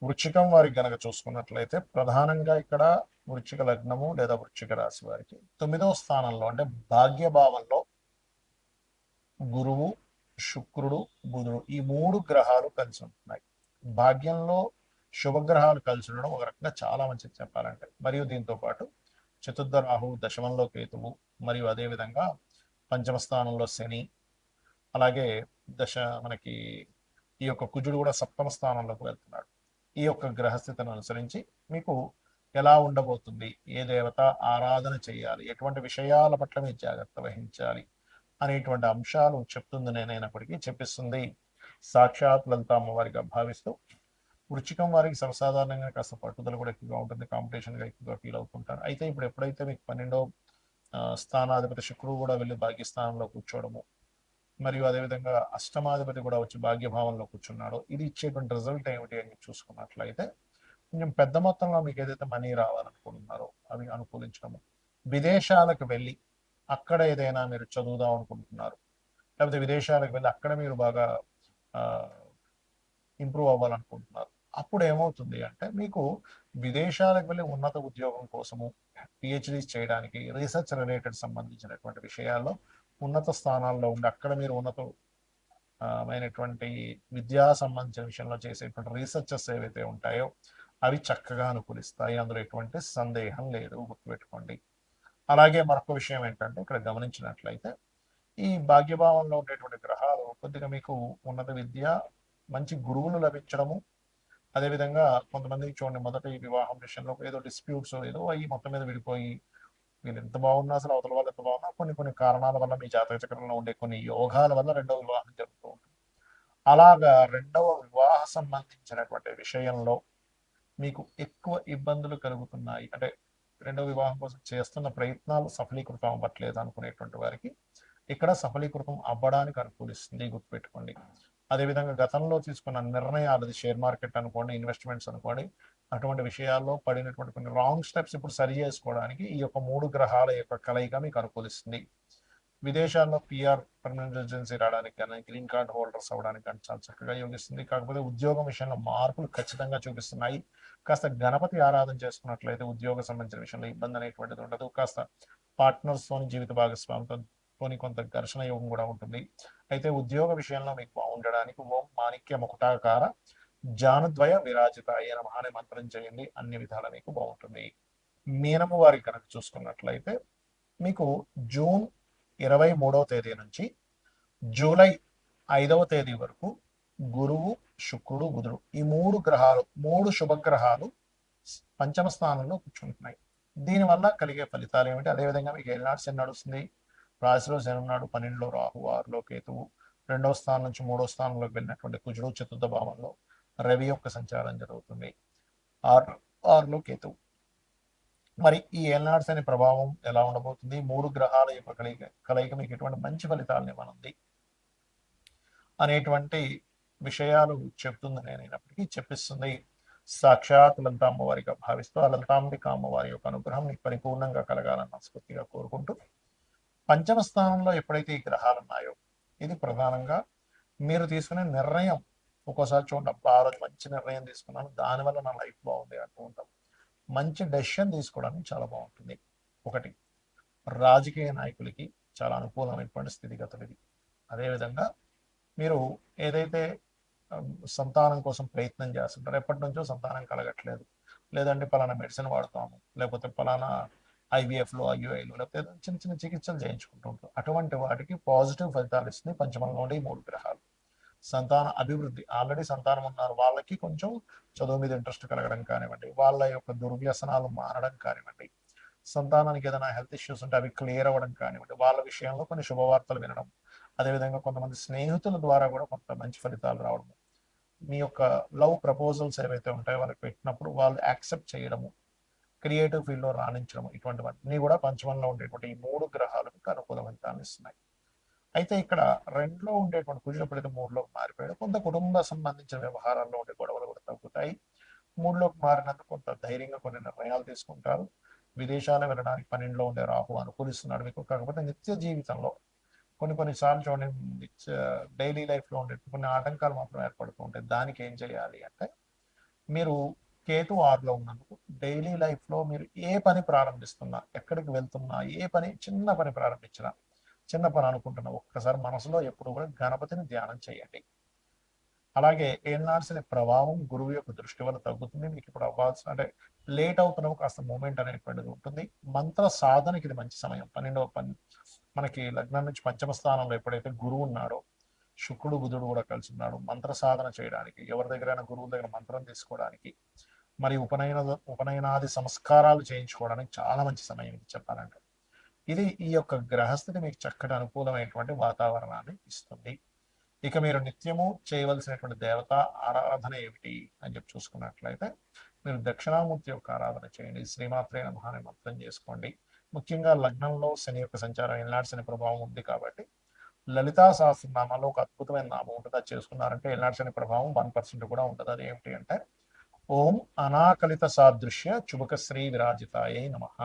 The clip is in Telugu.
వృశ్చికం వారికి గనక చూసుకున్నట్లయితే ప్రధానంగా ఇక్కడ వృశ్చిక లగ్నము లేదా వృశ్చిక రాశి వారికి 9వ స్థానంలో అంటే భాగ్యభావంలో గురువు, శుక్రుడు, బుధుడు ఈ మూడు గ్రహాలు కలిసి ఉంటున్నాయి. భాగ్యంలో శుభగ్రహాలు కలిసి ఉండడం ఒక రకంగా చాలా మంచిది చెప్పాలంటే. మరియు దీంతో పాటు చతుర్థ రాహు, దశమంలో కేతువు, మరియు అదేవిధంగా పంచమ స్థానంలో శని, అలాగే దశ మనకి ఈ యొక్క కుజుడు కూడా సప్తమ స్థానంలోకి వెళ్తున్నాడు. ఈ యొక్క గ్రహస్థితిని అనుసరించి మీకు ఎలా ఉండబోతుంది, ఏ దేవత ఆరాధన చేయాలి, ఎటువంటి విషయాల పట్ల మీరు జాగ్రత్త వహించాలి అనేటువంటి అంశాలు చెప్తుంది నేనైనప్పటికీ చెప్పిస్తుంది సాక్షాత్ లలిత అమ్మవారిగా భావిస్తూ. వృచ్చికం వారికి సర్వసాధారణంగా కాస్త పట్టుదల కూడా ఎక్కువగా ఉంటుంది, కాంపిటీషన్గా ఎక్కువగా ఫీల్ అవుతుంటారు. అయితే ఇప్పుడు ఎప్పుడైతే మీకు 12వ స్థానాధిపతి శుక్రుడు కూడా వెళ్ళి భాగ్యస్థానంలో కూర్చోవడము, మరియు అదేవిధంగా అష్టమాధిపతి కూడా వచ్చి భాగ్యభావంలో కూర్చున్నాడో ఇది ఇచ్చేటువంటి రిజల్ట్ ఏమిటి అని చూసుకున్నట్లయితే కొంచెం పెద్ద మొత్తంలో మీకు ఏదైతే మనీ రావాలనుకుంటున్నారో అవి అనుకూలించడము, విదేశాలకు వెళ్ళి అక్కడ ఏదైనా మీరు చదువుదాం అనుకుంటున్నారు, లేకపోతే విదేశాలకు వెళ్ళి అక్కడ మీరు బాగా ఇంప్రూవ్ అవ్వాలనుకుంటున్నారు, అప్పుడు ఏమవుతుంది అంటే మీకు విదేశాలకు వెళ్ళి ఉన్నత ఉద్యోగం కోసము, పిహెచ్డీస్ చేయడానికి, రీసెర్చ్ రిలేటెడ్ సంబంధించినటువంటి విషయాల్లో ఉన్నత స్థానాల్లో ఉండి అక్కడ మీరు ఉన్నతమైనటువంటి విద్యా సంబంధించిన విషయంలో చేసేటువంటి రీసెర్చెస్ ఏవైతే ఉంటాయో అవి చక్కగా అనుకూలిస్తాయి. అందులో ఎటువంటి సందేహం లేదు, గుర్తుపెట్టుకోండి. అలాగే మరొక విషయం ఏంటంటే ఇక్కడ గమనించినట్లయితే ఈ భాగ్యభావంలో ఉండేటువంటి గ్రహాలు కొద్దిగా మీకు ఉన్నత విద్య, మంచి గురువులు లభించడము, అదేవిధంగా కొంతమందికి చూడండి మొదటి వివాహం విషయంలో ఏదో డిస్ప్యూట్స్ ఏదో అవి మొత్తం మీద విడిపోయి వీళ్ళు ఎంత బాగున్నా అసలు అవతల వాళ్ళు ఎంత బాగున్నా కొన్ని కొన్ని కారణాల వల్ల మీ జాతక చక్రంలో ఉండే కొన్ని యోగాల వల్ల రెండవ వివాహం జరుగుతూ ఉంటుంది. అలాగా రెండవ వివాహ సంబంధించినటువంటి విషయంలో మీకు ఎక్కువ ఇబ్బందులు కలుగుతున్నాయి అంటే రెండవ వివాహం కోసం చేస్తున్న ప్రయత్నాలు సఫలీకృతం అవ్వట్లేదు అనుకునేటువంటి వారికి ఇక్కడ సఫలీకృతం అవ్వడానికి అనుకూలిస్తుంది, గుర్తుపెట్టుకోండి. అదేవిధంగా గతంలో తీసుకున్న నిర్ణయాలు, అది షేర్ మార్కెట్ అనుకోండి, ఇన్వెస్ట్మెంట్స్ అనుకోండి, అటువంటి విషయాల్లో పడినటువంటి కొన్ని రాంగ్ స్టెప్స్ ఇప్పుడు సరి చేసుకోవడానికి ఈ యొక్క 3 గ్రహాల యొక్క కలయిక మీకు అనుకూలిస్తుంది. విదేశాల్లో పిఆర్, పర్మనెంట్ రెసిడెన్సీ రావడానికి కానీ, గ్రీన్ కార్డ్ హోల్డర్స్ అవ్వడానికి కానీ చాలా చక్కగా యోగిస్తుంది. కాకపోతే ఉద్యోగం విషయంలో మార్పులు ఖచ్చితంగా చూపిస్తున్నాయి. కాస్త గణపతి ఆరాధన చేసుకున్నట్లయితే ఉద్యోగ సంబంధించిన విషయంలో ఇబ్బంది అనేటువంటిది ఉండదు. కాస్త పార్ట్నర్స్తోని, జీవిత భాగస్వామితో కొంత ఘర్షణ యోగం కూడా ఉంటుంది. అయితే ఉద్యోగ విషయంలో మీకు బాగుండడానికి ఓం మాణిక్య ముకుటాకార జానుద్వయ విరాజిత అయిన మహానే మంత్రం చేయండి, అన్ని విధాల మీకు బాగుంటుంది. మీనము వారికి కనుక చూసుకున్నట్లయితే మీకు జూన్ 23వ తేదీ నుంచి జూలై 5వ తేదీ వరకు గురువు, శుక్రుడు, బుధుడు ఈ 3 గ్రహాలు, 3 శుభగ్రహాలు పంచమ స్థానంలో కూర్చుంటున్నాయి. దీనివల్ల కలిగే ఫలితాలు ఏమిటి, అదేవిధంగా మీకు ఏనాడు శని నడుస్తుంది, రాశిలో శని ఉన్నాడు, 12లో రాహు, 6లో కేతువు, 2వ స్థానం నుంచి 3వ స్థానంలోకి వెళ్ళినటువంటి కుజుడు చతుర్థ భావంలో, రవి యొక్క సంచారం జరుగుతుంది, 6లో కేతువు. మరి ఈ ఏనాడు శని ప్రభావం ఎలా ఉండబోతుంది, 3 గ్రహాల యొక్క కలయిక మీకు ఎటువంటి మంచి ఫలితాలను ఇవ్వనుంది అనేటువంటి విషయాలు చెప్తుంది నేనైనప్పటికీ చెప్పిస్తుంది సాక్షాత్ లలిత అమ్మవారిగా భావిస్తూ ఆ లలితాంబిక అమ్మవారి యొక్క అనుగ్రహం మీకు పరిపూర్ణంగా కలగాలని మనస్ఫూర్తిగా కోరుకుంటూ, పంచమ స్థానంలో ఎప్పుడైతే ఈ గ్రహాలు ఉన్నాయో ఇది ప్రధానంగా మీరు తీసుకునే నిర్ణయం. ఒక్కోసారి చూడండి, అబ్బా ఆ రోజు మంచి నిర్ణయం తీసుకున్నాను, దానివల్ల నా లైఫ్ బాగుంది అంటూ ఉంటాం. మంచి డెసిషన్ తీసుకోవడానికి చాలా బాగుంటుంది. ఒకటి, రాజకీయ నాయకులకి చాలా అనుకూలమైనటువంటి స్థితిగతులు ఇది. అదేవిధంగా మీరు ఏదైతే సంతానం కోసం ప్రయత్నం చేస్తుంటారు, ఎప్పటి నుంచో సంతానం కలగట్లేదు, లేదంటే పలానా మెడిసిన్ వాడుతాము, లేకపోతే పలానా ఐవీఎఫ్లో, ఐయుఐలో, లేకపోతే చిన్న చిన్న చికిత్సలు చేయించుకుంటూ ఉంటారు, అటువంటి వాటికి పాజిటివ్ ఫలితాలు ఇస్తుంది పంచమంలో ఉండే 3 గ్రహాలు. సంతాన అభివృద్ధి, ఆల్రెడీ సంతానం ఉన్నారు వాళ్ళకి కొంచెం చదువు మీద ఇంట్రెస్ట్ కలగడం కానివ్వండి, వాళ్ళ యొక్క దుర్వ్యసనాలు మారడం కానివ్వండి, సంతానానికి ఏదైనా హెల్త్ ఇష్యూస్ ఉంటే అవి క్లియర్ అవ్వడం కానివ్వండి, వాళ్ళ విషయంలో కొన్ని శుభవార్తలు వినడం, అదేవిధంగా కొంతమంది స్నేహితుల ద్వారా కూడా కొంత మంచి ఫలితాలు రావడము, మీ యొక్క లవ్ ప్రపోజల్స్ ఏవైతే ఉంటాయో వాళ్ళకి పెట్టినప్పుడు వాళ్ళు యాక్సెప్ట్ చేయడము, క్రియేటివ్ ఫీల్డ్లో రాణించడము, ఇటువంటివన్నీ కూడా పంచమంలో ఉండేటువంటి ఈ 3 గ్రహాలు మీకు అనుకూల ఫలితాన్ని ఇస్తున్నాయి. అయితే ఇక్కడ 2లో ఉండేటువంటి కుజుడు ఎప్పుడైతే 3లోకి మారిపోయాడో కొంత కుటుంబ సంబంధించిన వ్యవహారాల్లో ఉండే గొడవలు కూడా తగ్గుతాయి. 3లోకి మారినందుకు కొంత ధైర్యంగా కొన్ని నిర్ణయాలు తీసుకుంటారు. విదేశాలు వెళ్ళడానికి 12లో ఉండే రాహు అనుకూలిస్తున్నాడు మీకు. కాకపోతే నిత్య జీవితంలో కొన్నిసార్లు చూడండి, డైలీ లైఫ్లో ఉండే కొన్ని ఆటంకాలు మాత్రం ఏర్పడుతూ ఉంటాయి. దానికి ఏం చేయాలి అంటే మీరు కేతు 6లో ఉన్నందుకు డైలీ లైఫ్లో మీరు ఏ పని ప్రారంభిస్తున్నా, ఎక్కడికి వెళ్తున్నా, ఏ పని చిన్న పని ప్రారంభించినా, చిన్న పని అనుకుంటున్నా, ఒక్కసారి మనసులో ఎప్పుడు కూడా గణపతిని ధ్యానం చేయండి. అలాగే ఏళ్ళనాల్సిన ప్రభావం గురువు యొక్క దృష్టి వల్ల తగ్గుతుంది. మీకు ఇప్పుడు అవ్వాల్సిన అంటే లేట్ అవుతున్న కాస్త మూమెంట్ అనేటువంటిది ఉంటుంది. మంత్ర సాధనకి ఇది మంచి సమయం. 12వ మనకి లగ్నం నుంచి పంచమ స్థానంలో ఎప్పుడైతే గురువు ఉన్నాడో, శుక్రుడు బుధుడు కూడా కలిసి ఉన్నాడు. మంత్ర సాధన చేయడానికి, ఎవరి దగ్గరైనా గురువు దగ్గర మంత్రం తీసుకోవడానికి, మరి ఉపనయనాది సంస్కారాలు చేయించుకోవడానికి చాలా మంచి సమయం ఇది చెప్పాలంటే. ఇది ఈ యొక్క గ్రహస్థితి మీకు చక్కటి అనుకూలమైనటువంటి వాతావరణాన్ని ఇస్తుంది. ఇక మీరు నిత్యము చేయవలసినటువంటి దేవత ఆరాధన ఏమిటి అని చెప్పి చూసుకున్నట్లయితే, మీరు దక్షిణామూర్తి యొక్క ఆరాధన చేయండి. శ్రీమాత్రే నమః అని మంత్రం చేసుకోండి. ముఖ్యంగా లగ్నంలో శని యొక్క సంచారం, ఎల్నాటి శని ప్రభావం ఉంది కాబట్టి లలితా సహస్రనామాలో ఒక అద్భుతమైన నామం ఉంటుంది. అది చేసుకున్నారంటే ఎల్నాటి శని ప్రభావం 1% కూడా ఉంటుంది. అది ఏమిటి అంటే ఓం అనాకలిత సాదృశ్య చుబక శ్రీ విరాజితాయే నమః.